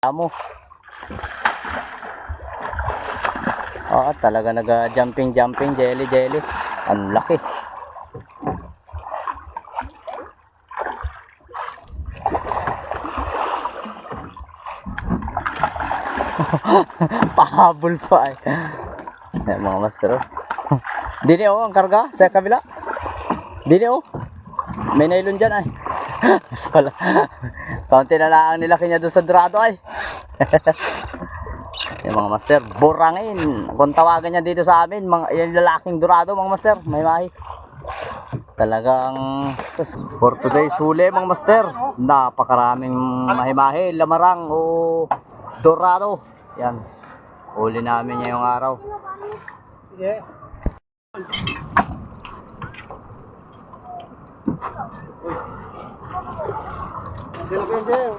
Amo. Talaga nag-jumping jelly. Ang laki. Pahabol pa ay. Yan mga master. Dini ang karga sa kabila. Dini may nylon dyan ay. Mas pala. Kaunti na lang nilaki niya doon sa dorado ay. Yung mga master, burangin. Kung tawagan niya dito sa amin, yung lalaking dorado mga master, may mahi. Talagang for today's huli mga master, napakaraming mahi-mahi, lamarang o dorado. Yan, huli namin ngayong araw. Sige. Uy. Sila kayo,